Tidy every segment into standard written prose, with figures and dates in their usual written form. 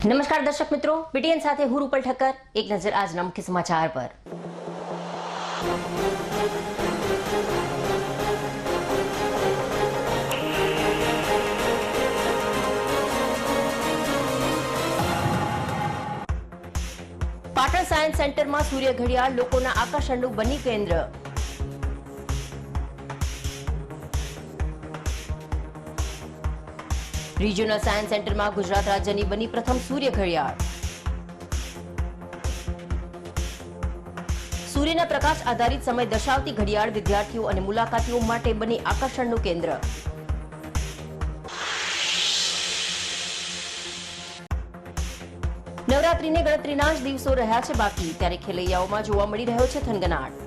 નમસ્કાર દર્શક મિત્રો, બીટીએન સાથે હું રૂપલ ઠક્કર. એક નજર આજના મુખ્ય સમાચાર પર. પાટણ સાયન્સ સેન્ટરમાં સૂર્ય ઘડિયાળ લોકોના આકર્ષણનું બની કેન્દ્ર. રિજિયોનલ સાયન્સ સેન્ટરમાં ગુજરાત રાજ્યની બની પ્રથમ સૂર્ય ઘડિયાળ. સૂર્યના પ્રકાશ આધારિત સમય દર્શાવતી ઘડિયાળ વિદ્યાર્થીઓ અને મુલાકાતીઓ માટે બની આકર્ષણનું કેન્દ્ર. નવરાત્રીને ગણતરીના જ દિવસો રહ્યા છે બાકી, ત્યારે ખેલૈયાઓમાં જોવા મળી રહ્યો છે થનગનાટ.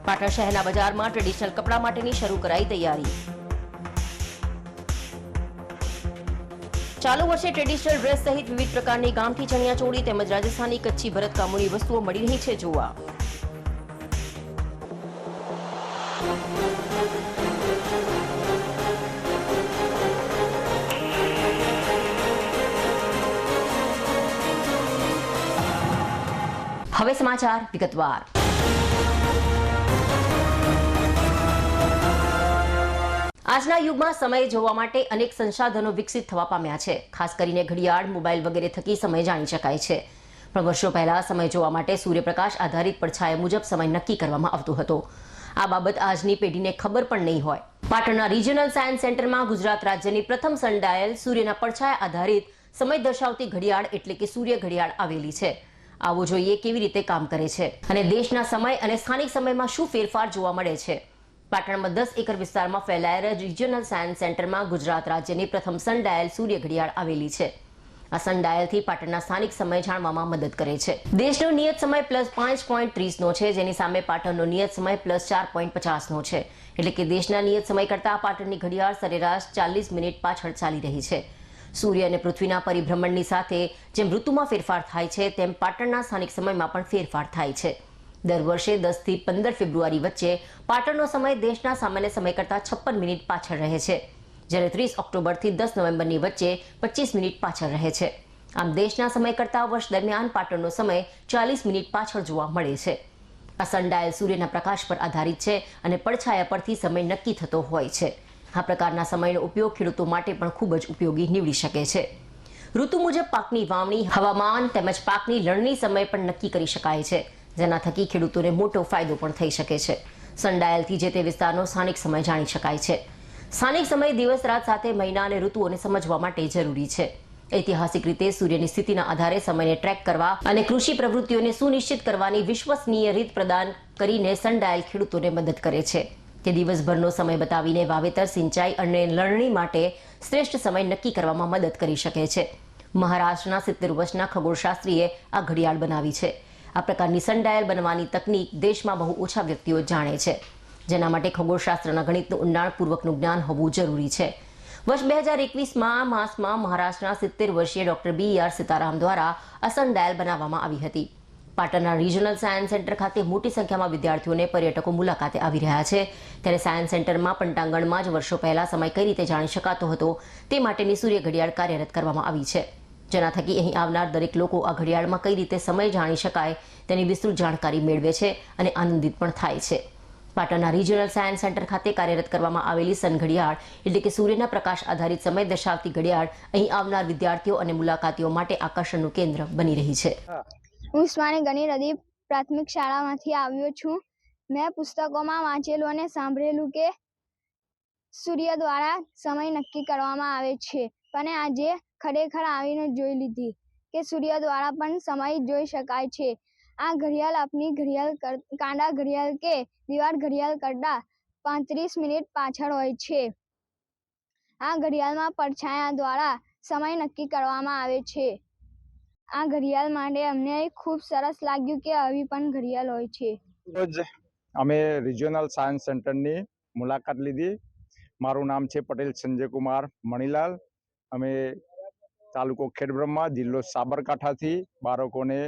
પાટણ શહેરના બજારમાં ટ્રેડિશનલ કપડા માટેની શરૂ કરાઈ તૈયારી. ચાલુ વર્ષે ટ્રેડિશનલ ડ્રેસ સહિત વિવિધ પ્રકારની ગામઠી ચણિયાચોળી તેમજ રાજસ્થાની કચ્છી ભરતકામોની વસ્તુઓ મળી રહી છે જોવા. હવે સમાચાર વિગતવાર. આજના યુગમાં સમય જોવા માટે અનેક સંસાધનો વિકસિત થવા પામ્યા છે. ખાસ કરીને ઘડિયાળ, મોબાઈલ વગેરે થકી સમય જાણી શકાય છે. પણ વર્ષો પહેલા સમય જોવા માટે સૂર્યપ્રકાશ આધારિત પડછાયા મુજબ સમય નક્કી કરવામાં આવતો હતો. આ બાબત આજની પેઢીને ખબર પણ નહીં હોય. પાટણના રિજિયોનલ સાયન્સ સેન્ટરમાં ગુજરાત રાજ્યની પ્રથમ સનડાયલ સૂર્યના પડછાયા આધારિત સમય દર્શાવતી ઘડિયાળ એટલે કે સૂર્ય ઘડિયાળ આવેલી છે. આવો જોઈએ કેવી રીતે કામ કરે છે અને દેશના સમય અને સ્થાનિક સમયમાં શું ફેરફાર જોવા મળે છે. પાટણમાં 10 એકર વિસ્તારમાં ફેલાયેલા રિજિયોનલ સાયન્સ સેન્ટરમાં ગુજરાત રાજ્યની પ્રથમ સનડાયલ સૂર્ય ઘડિયાળ આવેલી છે. આ સનડાયલથી પાટણના સ્થાનિક સમય જાણવામાં મદદ કરે છે. દેશનો નિયત સમય +5.30 નો છે, જેની સામે પાટણનો નિયત સમય +4.50 નો છે. એટલે કે દેશના નિયત સમય કરતા પાટણની ઘડિયાળ સરેરાશ 40 મિનિટ પાછળ ચાલી રહી છે. સૂર્ય અને પૃથ્વીના પરિભ્રમણની સાથે જેમ ઋતુમાં ફેરફાર થાય છે તેમ પાટણના સ્થાનિક સમયમાં પણ ફેરફાર થાય છે. દર વર્ષે 10 થી 15 ફેબ્રુઆરી વચ્ચે પાટણનો સમય દેશના સામાન્ય સમય કરતા 56 મિનિટ પાછળ રહે છે, જ્યારે 30 ઓક્ટોબરથી 10 નવેમ્બરની વચ્ચે 25 મિનિટ પાછળ રહે છે. આમ દેશના સમય કરતા વર્ષ દરમિયાન પાટણનો સમય 40 મિનિટ પાછળ જોવા મળે છે. આ સનડાયલ સૂર્યના પ્રકાશ પર આધારિત છે અને પડછાયા પરથી સમય નક્કી થતો હોય છે. આ પ્રકારના સમયનો ઉપયોગ ખેડૂતો માટે પણ ખૂબ જ ઉપયોગી નીવડી શકે છે. ઋતુ મુજબ પાકની વાવણી, હવામાન તેમજ પાકની લણણી સમય પણ નક્કી કરી શકાય છે, જેના થકી ખેડૂતોને મોટો ફાયદો પણ થઈ શકે છે. સનડાયલથી જે તે વિસ્તારનો સ્થાનિક સમય જાણી શકાય છે. સ્થાનિક સમય દિવસ રાત સાથે મહિના અને ઋતુઓને સમજવા માટે જરૂરી છે. ઐતિહાસિક રીતે સૂર્યની સ્થિતિના આધારે સમયને ટ્રેક કરવા અને કૃષિ પ્રવૃત્તિઓને સુનિશ્ચિત કરવાની વિશ્વસનીય રીત પ્રદાન કરીને સનડાયલ ખેડૂતોને મદદ કરે છે. તે દિવસભરનો સમય બતાવીને વાવેતર, સિંચાઈ અને લણણી માટે શ્રેષ્ઠ સમય નક્કી કરવામાં મદદ કરી શકે છે. મહારાષ્ટ્રના 70 વર્ષના ખગોળશાસ્ત્રીએ આ ઘડિયાળ બનાવી છે. આ પ્રકારની સનડાયલ બનવાની તકનીક દેશમાં બહુ ઓછા વ્યક્તિઓ જાણે છે, જેના માટે ખગોળશાસ્ત્રના ગણિતનું ઊંડાણપૂર્વકનું જ્ઞાન હોવું જરૂરી છે. વર્ષ 2021 માસમાં મહારાષ્ટ્રના 70 વર્ષીય ડોક્ટર BR સીતારામ દ્વારા આ સનડાયલ બનાવવામાં આવી હતી. પાટણના રિજિયોનલ સાયન્સ સેન્ટર ખાતે મોટી સંખ્યામાં વિદ્યાર્થીઓને પર્યટકો મુલાકાતે આવી રહ્યા છે. ત્યારે સાયન્સ સેન્ટરમાં પંટાંગણમાં જ વર્ષો પહેલા સમય કઈ રીતે જાણી શકાતો હતો તે માટેની સૂર્ય ઘડિયાળ કાર્યરત કરવામાં આવી છે, જેના થકી અહીં આવનાર દરેક લોકો આ ઘડિયાળમાં કઈ રીતે સમય જાણી શકાય તેની વિસ્તૃત જાણકારી મેળવે છે અને આનંદિત પણ થાય છે. પાટણના રિજિયોનલ સાયન્સ સેન્ટર ખાતે કાર્યરત કરવામાં આવેલી સન ઘડિયાળ એટલે કે સૂર્યના પ્રકાશ આધારિત સમય દર્શાવતી ઘડિયાળ અહીં આવનાર વિદ્યાર્થીઓ અને મુલાકાતીઓ માટે આકર્ષણનું કેન્દ્ર બની રહી છે. હું ઉસ્માની ગની રદીફ પ્રાથમિક શાળામાંથી આવ્યો છું. મેં પુસ્તકોમાં વાંચેલું અને સાંભળેલું કે સૂર્ય દ્વારા સમય નક્કી કરવામાં આવે છે, પણ આજે ખરેખર આવીને જોઈ લીધી કે સૂર્ય દ્વારા પણ સમય જોઈ શકાય છે. આ ઘડિયાળ આપણી ઘડિયાળ કાંડા ઘડિયાળ કે દીવાલ ઘડિયાળ કરતાં 35 મિનિટ પાછળ હોય છે. આ ઘડિયાળમાં પડછાયા દ્વારા સમય નક્કી કરવામાં આવે છે. આ ઘડિયાળ માટે અમને ખૂબ સરસ લાગ્યું કે આવી પણ ઘડિયાળ હોય છે. રોજ અમે રિજિયોનલ સાયન્સ સેન્ટરની મુલાકાત લીધી. મારું નામ છે પટેલ સંજયકુમાર મણીલાલ. અમે તાલુકો ખેડબ્રહ્મા, જિલ્લો સાબરકાંઠાથી બાળકોને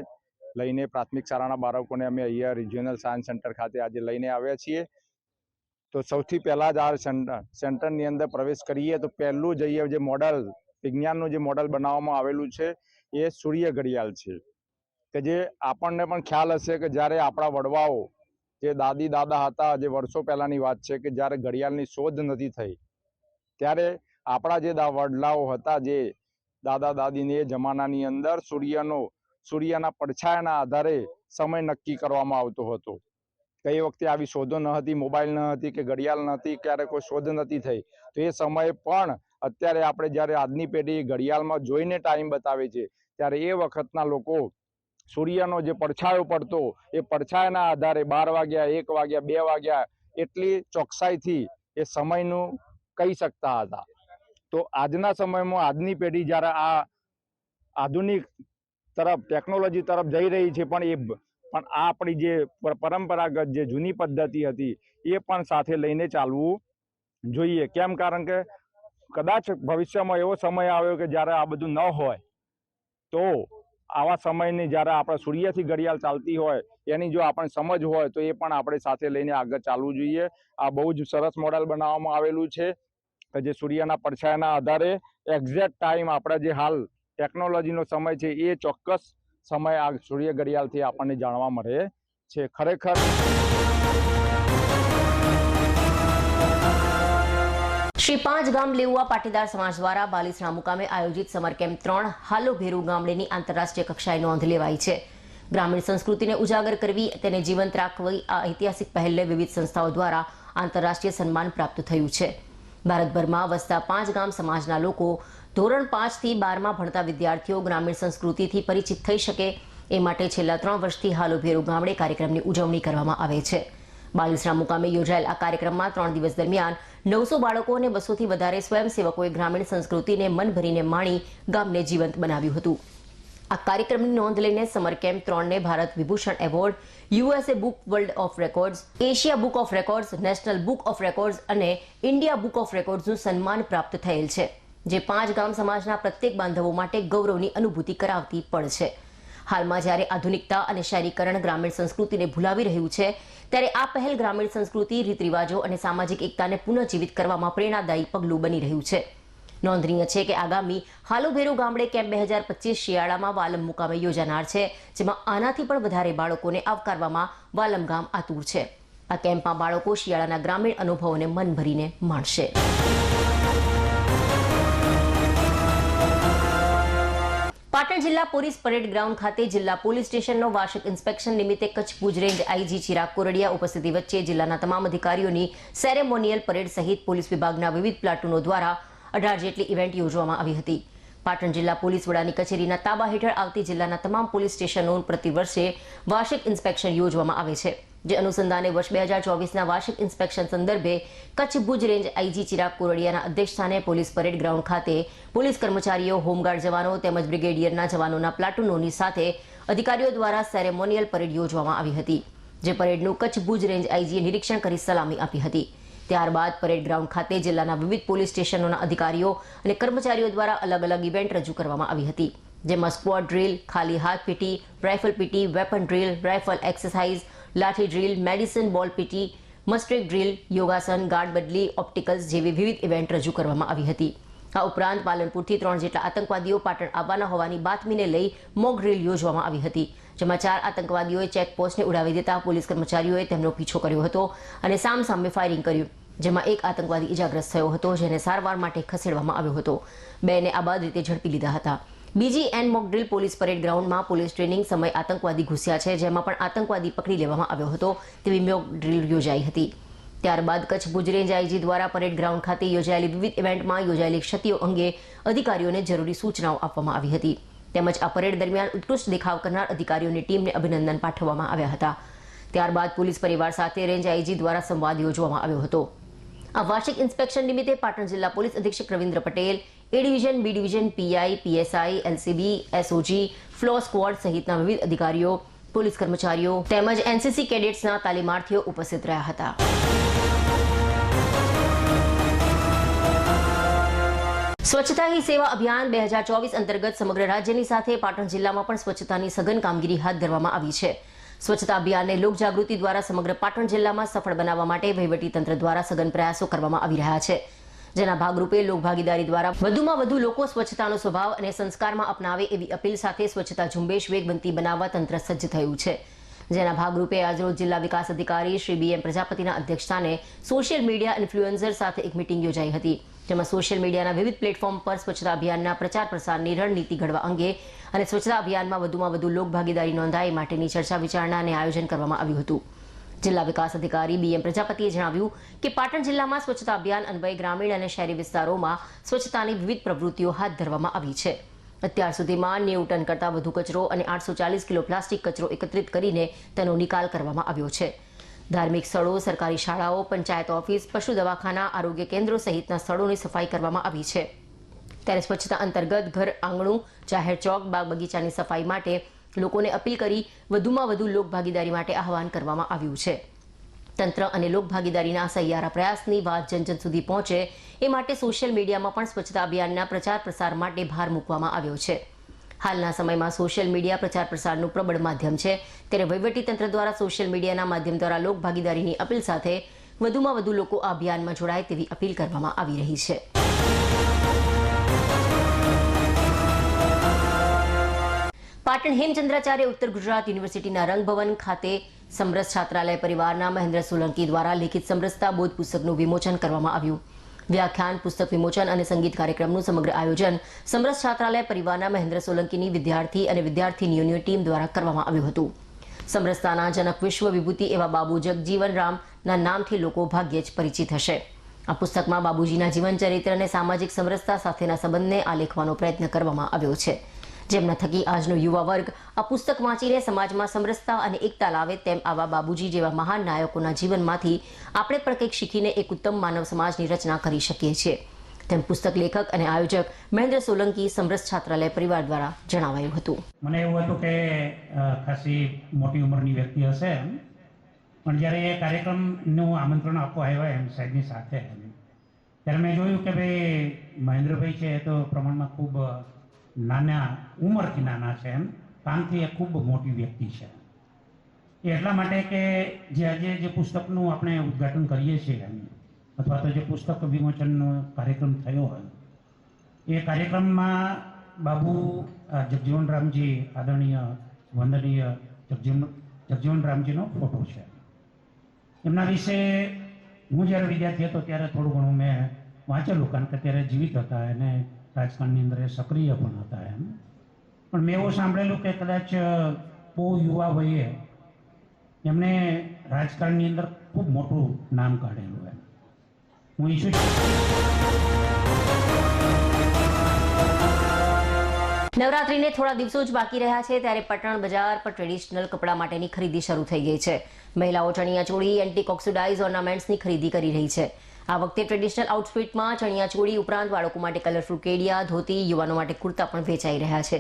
લઈને, પ્રાથમિક શાળાના બાળકોને અમે અહીંયા રિજિયોનલ સાયન્સ સેન્ટર ખાતે આજે લઈને આવ્યા છીએ. તો સૌથી પહેલા જ આ સેન્ટરની અંદર પ્રવેશ કરીએ તો પહેલું જઈએ જે મોડલ વિજ્ઞાનનું જે મોડલ બનાવવામાં આવેલું છે એ સૂર્ય ઘડિયાળ છે કે જે આપણને પણ ખ્યાલ હશે કે જ્યારે આપણા વડવાઓ જે દાદી દાદા હતા, જે વર્ષો પહેલાની વાત છે કે જ્યારે ઘડિયાળની શોધ નથી થઈ ત્યારે આપણા જે વડલાઓ હતા, જે દાદા દાદીને એ જમાનાની અંદર સૂર્યના પડછાયાના આધારે સમય નક્કી કરવામાં આવતો હતો. કઈ વખતે આવી શોધો ન હતી, મોબાઈલ ન હતી કે ઘડિયાળ નહોતી, ક્યારે કોઈ શોધ નથી થઈ, તો એ સમયે પણ અત્યારે આપણે જ્યારે આજની પેઢી ઘડિયાળમાં જોઈને ટાઈમ બતાવે છે ત્યારે એ વખતના લોકો સૂર્યનો જે પડછાયો પડતો એ પડછાયાના આધારે 12 વાગ્યા, 1 વાગ્યા, 2 વાગ્યા એટલી ચોકસાઈથી એ સમયનું કહી શકતા હતા. તો આજના સમયમાં આજની પેઢી જ્યારે આ આધુનિક તરફ ટેકનોલોજી તરફ જઈ રહી છે પણ આ આપણી જે પરંપરાગત જે જૂની પદ્ધતિ હતી એ પણ સાથે લઈને ચાલવું જોઈએ. કેમ? કારણ કે કદાચ ભવિષ્યમાં એવો સમય આવ્યો કે જ્યારે આ બધું ન હોય તો આવા સમયની જ્યારે આપણે સૂર્યથી ઘડિયાળ ચાલતી હોય એની જો આપણને સમજ હોય તો એ પણ આપણે સાથે લઈને આગળ ચાલવું જોઈએ. આ બહુ જ સરસ મોડેલ બનાવવામાં આવેલું છે કે જે સૂર્યના પડછાયાના આધારે એક્ઝેક્ટ ટાઈમ આપણા જે હાલ ટેકનોલોજીનો સમય છે એ ચોક્કસ સમય આ સૂર્ય ઘડિયાળથી આપણને જાણવા મળે છે. ખરેખર શ્રી 5 ગામ લેઉવા પાટીદાર સમાજ દ્વારા બાલીસણા મુકામે આયોજિત સમર કેમ્પ 3 હાલો ભેરુ ગામડેની આંતરરાષ્ટ્રીય કક્ષાએ નોંધ લેવાઈ છે. ગ્રામીણ સંસ્કૃતિને ઉજાગર કરવી, તેને જીવંત રાખવી આ ઐતિહાસિક પહેલને વિવિધ સંસ્થાઓ દ્વારા આંતરરાષ્ટ્રીય સન્માન પ્રાપ્ત થયું છે. ભારતભરમાં વસતા 5 ગામ સમાજના લોકો ધોરણ 5 થી 12માં ભણતા વિદ્યાર્થીઓ ગ્રામીણ સંસ્કૃતિથી પરિચિત થઈ શકે એ માટે છેલ્લા 3 વર્ષથી હાલો ભેરુ ગામડે કાર્યક્રમની ઉજવણી કરવામાં આવે છે. બાલીસણા મુકામે યોજાયેલ આ કાર્યક્રમમાં 3 દિવસ દરમિયાન 900 બાળકો અને 200થી વધારે સ્વયંસેવકોએ ગ્રામીણ સંસ્કૃતિને મન ભરીને માણી ગામને જીવંત બનાવ્યું હતું. આ કાર્યક્રમની નોંધ લઈને સમર કેમ્પ 3ને Bharat Vibhushan award, USA book world of records, Asia book of records, national book of records અને ઇન્ડિયા બુક ઓફ રેકોર્ડ્સનું સન્માન પ્રાપ્ત થયેલ છે, જે 5 ગામ સમાજના પ્રત્યેક બાંધવો માટે ગૌરવની અનુભૂતિ કરાવતી પળ છે. હાલમાં જ્યારે આધુનિકતા અને શહેરીકરણ ગ્રામીણ સંસ્કૃતિને ભૂલાવી રહ્યું છે ત્યારે આ પહેલ ગ્રામીણ સંસ્કૃતિ, રીત રિવાજો અને સામાજિક એકતાને પુનઃજીવિત કરવામાં પ્રેરણાદાયી પગલું બની રહ્યું છે. નોંધનીય છે કે આગામી હાલો ભેરુ ગામડે કેમ્પ 2025 શિયાળામાં વાલમ મુકામે યોજાનાર છે, જેમાં આનાથી પણ વધારે બાળકોને આવકારવામાં વાલમ ગામ આતુર છે. આ કેમ્પમાં બાળકો શિયાળાના ગ્રામીણ અનુભવોને મન ભરીને માણશે. પાટણ જિલ્લા પોલીસ પરેડ ગ્રાઉન્ડ ખાતે જિલ્લા પોલીસ સ્ટેશનનો વાર્ષિક ઇન્સ્પેક્શન નિમિત્તે કચ્છ ભુજ રેન્જ આઈજી ચિરાગ કોરડિયા ઉપસ્થિતિ વચ્ચે જિલ્લાના તમામ અધિકારીઓની સેરેમોનિયલ પરેડ સહિત પોલીસ વિભાગના વિવિધ પ્લાટુનો દ્વારા 18 જેટલી ઇવેન્ટ યોજવામાં આવી હતી. પાટણ જિલ્લા પોલીસ વડાની કચેરીના તાબા હેઠળ આવતી જિલ્લાના તમામ પોલીસ સ્ટેશનો પ્રતિવર્ષે વાર્ષિક ઇન્સ્પેક્શન યોજવામાં આવે છે, જે અનુસંધાને વર્ષ 2024ના વાર્ષિક ઇન્સ્પેક્શન સંદર્ભે કચ્છ ભુજ રેન્જ આઈજી ચિરાગ કોરડિયાના અધ્યક્ષસ્થાને પોલીસ પરેડ ગ્રાઉન્ડ ખાતે પોલીસ કર્મચારીઓ, હોમગાર્ડ જવાનો તેમજ બ્રિગેડિયરના જવાનોના પ્લાટુનોની સાથે અધિકારીઓ દ્વારા સેરેમોનિયલ પરેડ યોજવામાં આવી હતી, જે પરેડનું કચ્છ ભુજ રેન્જ આઈજીએ નિરીક્ષણ કરી સલામી આપી હતી. ત્યારબાદ પરેડ ગ્રાઉન્ડ ખાતે જિલ્લાના વિવિધ પોલીસ સ્ટેશનોના અધિકારીઓ અને કર્મચારીઓ દ્વારા અલગ અલગ ઇવેન્ટ રજૂ કરવામાં આવી હતી, જેમાં સ્ક્વોડ ડ્રીલ, ખાલી હાથ PT, rifle PT, weapon drill, rifle exercise, lathi drill, medicine ball PT, મસ્ટ્રેક ડ્રીલ, યોગાસન, ગાર્ડ બદલી, ઓપ્ટિકલ્સ જેવી વિવિધ ઇવેન્ટ રજૂ કરવામાં આવી હતી. આ ઉપરાંત પાલનપુરથી 3 જેટલા આતંકવાદીઓ પાટણ આવવાના હોવાની બાતમીને લઈ મોક ડ્રીલ યોજવામાં આવી હતી, જેમાં 4 આતંકવાદીઓએ ચેકપોસ્ટને ઉડાવી દેતા પોલીસ કર્મચારીઓએ તેમનો પીછો કર્યો હતો અને સામસામે ફાયરિંગ કર્યું, જેમાં 1 આતંકવાદી ઇજાગ્રસ્ત થયો હતો, જેને સારવાર માટે ખસેડવામાં આવ્યો હતો. 2ને આબાદ રીતે ઝડપી લીધા હતા. બીજી એન મોક ડ્રીલ પોલીસ પરેડ ગ્રાઉન્ડમાં પોલીસ ટ્રેનિંગ સમય આતંકવાદી ઘૂસ્યા છે, જેમાં પણ આતંકવાદી પકડી લેવામાં આવ્યો હતો તેવી મોક ડ્રીલ યોજાઈ હતી. ત્યારબાદ કચ્છ ભુજ રેન્જ આઈજી દ્વારા પરેડ ગ્રાઉન્ડ ખાતે યોજાયેલી વિવિધ ઇવેન્ટમાં યોજાયેલી ક્ષતિઓ અંગે અધિકારીઓને જરૂરી સૂચનાઓ આપવામાં આવી હતી, તેમજ આ પરેડ દરમિયાન ઉત્કૃષ્ટ દેખાવ કરનાર અધિકારીઓની ટીમને અભિનંદન પાઠવવામાં આવ્યા હતા. ત્યારબાદ પોલીસ પરિવાર સાથે રેન્જ આઈજી દ્વારા સંવાદ યોજવામાં આવ્યો હતો. આ વાર્ષિક ઇન્સ્પેક્શન નિમિત્તે પાટણ જિલ્લા પોલીસ અધિક્ષક Ravindra Patel, A division, B division, PI, PSI, LCB, SOG, ફ્લો સ્ક્વોડ સહિતના વિવિધ અધિકારીઓ, પોલીસ કર્મચારીઓ તેમજ એનસીસી કેડેટ્સના તાલીમાર્થીઓ ઉપસ્થિત રહ્યા હતા. સ્વચ્છતા હી સેવા અભિયાન 2024 અંતર્ગત સમગ્ર રાજ્યની સાથે પાટણ જિલ્લામાં પણ સ્વચ્છતાની સઘન કામગીરી હાથ ધરવામાં આવી છે. સ્વચ્છતા અભિયાનને લોકજાગૃતિ દ્વારા સમગ્ર પાટણ જિલ્લામાં સફળ બનાવવા માટે વહીવટીતંત્ર દ્વારા સઘન પ્રયાસો કરવામાં આવી રહ્યા છે, જેના ભાગરૂપે લોકભાગીદારી દ્વારા વધુમાં વધુ લોકો સ્વચ્છતાનો સ્વભાવ અને સંસ્કારમાં અપનાવે એવી અપીલ સાથે સ્વચ્છતા ઝુંબેશ વેગવંતી બનાવવા તંત્ર સજ્જ થયું છે, જેના ભાગરૂપે આજરોજ જિલ્લા વિકાસ અધિકારી શ્રી BM પ્રજાપતિના અધ્યક્ષસ્થાને સોશિયલ મીડિયા ઇન્ફ્લુએન્સર સાથે એક મીટિંગ યોજાઈ હતી, જેમાં સોશિયલ મીડિયાના વિવિધ પ્લેટફોર્મ પર સ્વચ્છતા અભિયાનના પ્રચાર પ્રસારની રણનીતિ ઘડવા અંગે અને સ્વચ્છતા અભિયાનમાં વધુમાં વધુ લોકભાગીદારી નોંધાય માટેની ચર્ચા વિચારણા અને આયોજન કરવામાં આવ્યું હતું। જિલ્લા વિકાસ અધિકારી BM પ્રજાપતિએ જણાવ્યું કે પાટણ જિલ્લામાં સ્વચ્છતા અભિયાન અન્વયે ગ્રામીણ અને શહેરી વિસ્તારોમાં સ્વચ્છતાની વિવિધ પ્રવૃત્તિઓ હાથ ધરવામાં આવી છે। અત્યાર સુધીમાં 90 ટન કરતાં વધુ કચરો અને 840 કિલો પ્લાસ્ટિક કચરો એકત્રિત કરીને તેનો નિકાલ કરવામાં આવ્યો છે। ધાર્મિક સ્થળો, સરકારી શાળાઓ, પંચાયત ઓફિસ, પશુ દવાખાના, આરોગ્ય કેન્દ્રો સહિતના સ્થળોની સફાઈ કરવામાં આવી છે, ત્યારે સ્વચ્છતા અંતર્ગત ઘર આંગણું, જાહેર ચોક, બાગ બગીચાની સફાઈ માટે લોકોને અપીલ કરી વધુમાં વધુ લોકભાગીદારી માટે આહવાન કરવામાં આવ્યું છે। તંત્ર અને લોકભાગીદારીના સહિયારા પ્રયાસની વાત જન સુધી પહોંચે એ માટે સોશિયલ મીડિયામાં પણ સ્વચ્છતા અભિયાનના પ્રચાર પ્રસાર માટે ભાર મૂકવામાં આવ્યો છે। હાલના સમયમાં સોશિયલ મીડિયા પ્રચાર પ્રસારનું પ્રબળ માધ્યમ છે, ત્યારે વહીવટીતંત્ર દ્વારા સોશિયલ મીડિયાના માધ્યમ દ્વારા લોકભાગીદારીની અપીલ સાથે વધુમાં વધુ લોકો આ અભિયાનમાં જોડાય તેવી અપીલ કરવામાં આવી રહી છે। પાટણ હેમચંદ્રાચાર્ય ઉત્તર ગુજરાત યુનિવર્સિટીના રંગભવન ખાતે સમરસ છાત્રાલય પરિવારના મહેન્દ્ર સોલંકી દ્વારા લિખિત સમરસતા બોધ પુસ્તકનું વિમોચન કરવામાં આવ્યું। વ્યાખ્યાન, પુસ્તક વિમોચન અને સંગીત કાર્યક્રમનું સમગ્ર આયોજન સમરસ છાત્રાલય પરિવારના મહેન્દ્ર સોલંકીની વિદ્યાર્થી અને વિદ્યાર્થીનીઓની ટીમ દ્વારા કરવામાં આવ્યું હતું। સમરસતાના જનક વિશ્વ વિભૂતિ એવા બાબુ જગજીવન રામના નામથી લોકો ભાગ્યે જ પરિચિત હશે। આ પુસ્તકમાં બાબુજીના જીવન ચરિત્ર અને સામાજિક સમરસતા સાથેના સંબંધને આલેખવાનો પ્રયત્ન કરવામાં આવ્યો છે, જેમના થકી આજનો યુવા વર્ગ આ પુસ્તક વાંચીને સમાજમાં સમરસતા અને એકતા લાવે, તેમ આવા બાબુજી જેવા મહાન નાયકોના જીવનમાંથી આપણે પણ કંઈક શીખીને એક ઉત્તમ માનવ સમાજની રચના કરી શકીએ છીએ, તેમ પુસ્તક લેખક અને આયોજક મહેન્દ્ર સોલંકી સમરસ છાત્રાલય પરિવાર દ્વારા જણાવાયું હતું। મને એવું હતું કે ખાસી મોટી ઉંમરની વ્યક્તિ હશે, પણ જ્યારે એ કાર્યક્રમનું આમંત્રણ આપવા આવ્યા એમ સાહેબની સાથે, ત્યારે મેં જોયું કે ભાઈ મહેન્દ્રભાઈ છે એ તો પ્રમાણમાં ખૂબ નાના ઉંમરથી નાના છે, એમ કામથી એ ખૂબ મોટી વ્યક્તિ છે। એ એટલા માટે કે જે આજે જે પુસ્તકનું આપણે ઉદ્ઘાટન કરીએ છીએ અથવા તો જે પુસ્તક વિમોચનનો કાર્યક્રમ થયો હોય, એ કાર્યક્રમમાં બાબુ જગજીવન રામજી, આદરણીય વંદનીય જગજીવન રામજીનો ફોટો છે। એમના વિશે હું જ્યારે વિદ્યાર્થી હતો ત્યારે થોડું ઘણું મેં વાંચેલું, કારણ કે ત્યારે જીવિત હતા અને રાજકારણની અંદર એ સક્રિય પણ હતા એમ, પણ મેં એવું સાંભળેલું કે કદાચ બહુ યુવા વયે એમણે રાજકારણની અંદર ખૂબ મોટું નામ કાઢેલું એમ। હું ઈચ્છું નવરાત્રીને થોડા દિવસો જ બાકી રહ્યા છે, ત્યારે પાટણ બજાર પર ટ્રેડિશનલ કપડાં માટેની ખરીદી શરૂ થઈ ગઈ છે। મહિલાઓ ચણિયાચોળી, એન્ટિક ઓક્સિડાઇઝ ઓર્નામેન્ટ્સની ખરીદી કરી રહી છે। આ વખતે ટ્રેડિશનલ આઉટફિટમાં ચણિયાચોળી ઉપરાંત બાળકો માટે કલરફુલ કેડિયા, ધોતી, યુવાનો માટે કુર્તા પણ વેચાઈ રહ્યા છે।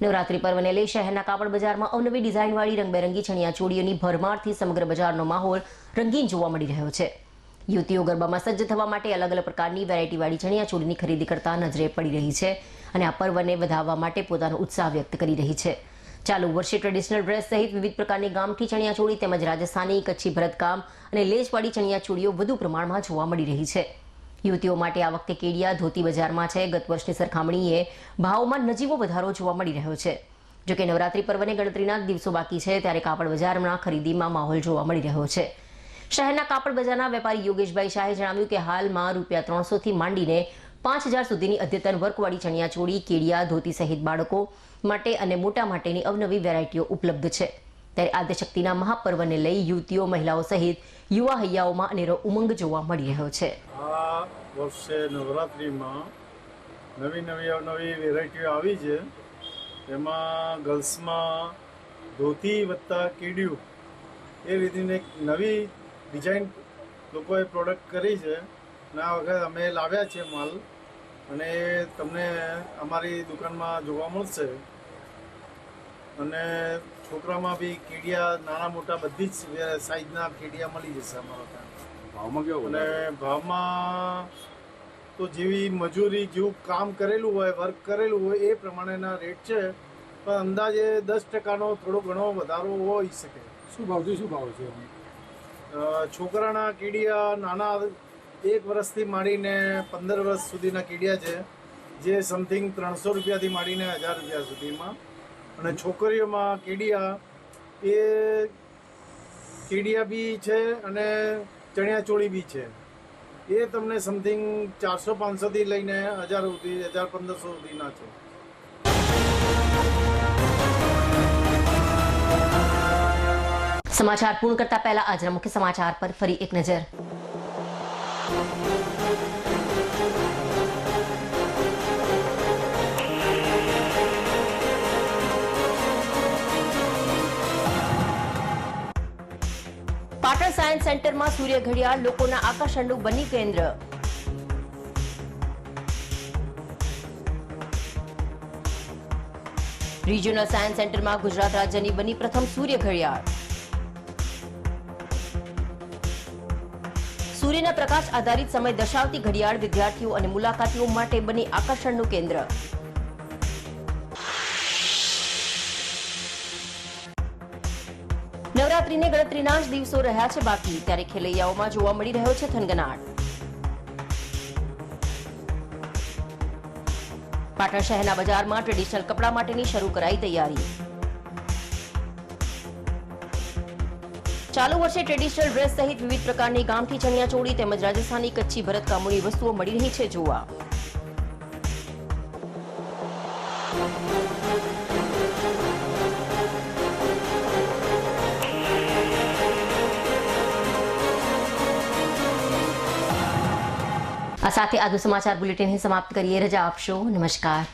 નવરાત્રી પર્વને લઈ શહેરના કાપડ બજારમાં અવનવી ડિઝાઇનવાળી રંગબેરંગી ચણિયાચોળીઓની ભરમારથી સમગ્ર બજારનો માહોલ રંગીન જોવા મળી રહ્યો છે। યુવતીઓ ગરબામાં સજ્જ થવા માટે અલગ અલગ પ્રકારની વેરાયટીવાળી ચણિયાચોળીની ખરીદી કરતા નજરે પડી રહી છે અને આ પર્વને વધાવવા માટે પોતાનો ઉત્સાહ વ્યક્ત કરી રહી છે। ચાલુ વર્ષે ટ્રેડિશનલ ડ્રેસ સહિત વિવિધ પ્રકારની ગામઠી ચણિયાચોળી તેમજ રાજસ્થાની, કચ્છી ભરતકામ અને લેસવાળી ચણિયાચોળીઓ વધુ પ્રમાણમાં જોવા મળી રહી છે। યુવતીઓ માટે આ વખતે કેડિયા, ધોતી બજારમાં છે। ગત વર્ષની સરખામણીએ ભાવમાં નજીવો વધારો જોવા મળી રહ્યો છે। જોકે નવરાત્રી પર્વને ગણતરીના દિવસો બાકી છે, ત્યારે કાપડ બજારમાં ખરીદીમાં માહોલ જોવા મળી રહ્યો છે। શહેરના કાપડ બજારના વેપારી યોગેશભાઈ શાહે જણાવ્યું કે હાલમાં ₹300 થી માંડીને 5000 સુધીની અદ્યતન વર્કવાળી ચણિયાચોળી, કેડિયા, ધોતી સહિત બાળકો માટે અને મોટા માટેની અવનવી વેરાયટીઓ ઉપલબ્ધ છે। ત્યારે આદ્યશક્તિના મહાપર્વને લઈ યુવતીઓ, મહિલાઓ સહિત યુવા હૈયાઓમાં અનેરો ઉમંગ જોવા મળી રહ્યો છે। આ વર્ષે નવરાત્રિમાં નવી અવનવી વેરાયટીઓ આવી છે। એમાં ગર્લ્સમાં ધોતી વત્તા કેડિયું એ રીતની એક નવી ડિઝાઇન લોકોએ પ્રોડક્ટ કરી છે અને આ વખતે અમે લાવ્યા છે માલ, અને તમને અમારી દુકાનમાં જોવા મળશે। અને છોકરામાં બી કેડિયા નાના મોટા બધી જ સાઈઝના કેડિયા મળી જશે અમારા ત્યાં। ભાવમાં કેવું? અને ભાવમાં તો જેવી મજૂરી, જેવું કામ કરેલું હોય, વર્ક કરેલું હોય એ પ્રમાણેના રેટ છે, પણ અંદાજે 10%નો થોડો ઘણો વધારો હોઈ શકે. શું ભાવથી શું ભાવ છે? છોકરાના કીડિયા નાના 1 વર્ષથી માંડીને 15 વર્ષ સુધીના કીડિયા છે, જે સમથિંગ 300 રૂપિયાથી માંડીને 1000 રૂપિયા સુધીમાં. અને છોકરીઓમાં કીડિયા એ કીડિયા બી છે અને ચણિયાચોળી બી છે. એ તમને સમથિંગ 400-500થી લઈને 1000 સુધી 1500 સુધીના છે. સમાચાર પૂર્ણ કરતા પહેલા આજના મુખ્ય સમાચાર પર ફરી એક નજર. પાટણ સાયન્સ સેન્ટરમાં સૂર્ય ઘડિયાળ લોકોના આકર્ષણનું બની કેન્દ્ર. રિજિયોનલ સાયન્સ સેન્ટરમાં ગુજરાત રાજ્યની બની પ્રથમ સૂર્ય ઘડિયાળ. સૂર્યના પ્રકાશ આધારિત સમય દર્શાવતી ઘડિયાળ વિદ્યાર્થીઓ અને મુલાકાતીઓ માટે બની આકર્ષણનું કેન્દ્ર. નવરાત્રીને ગણતરીના જ દિવસો રહ્યા છે બાકી, ત્યારે ખેલૈયાઓમાં જોવા મળી રહ્યો છે થનગનાટ. પાટણ શહેરના બજારમાં ટ્રેડિશનલ કપડા માટેની શરૂ કરાઈ તૈયારી. ચાલુ વર્ષે ટ્રેડિશનલ ડ્રેસ સહિત વિવિધ પ્રકારની ગામઠી ચણિયાચોળી તેમજ રાજસ્થાની કચ્છી ભરતકામોની વસ્તુઓ મળી રહી છે જોવા. આ સાથે આજનું સમાચાર બુલેટિન સમાપ્ત કરીએ. રજા આપશો. નમસ્કાર.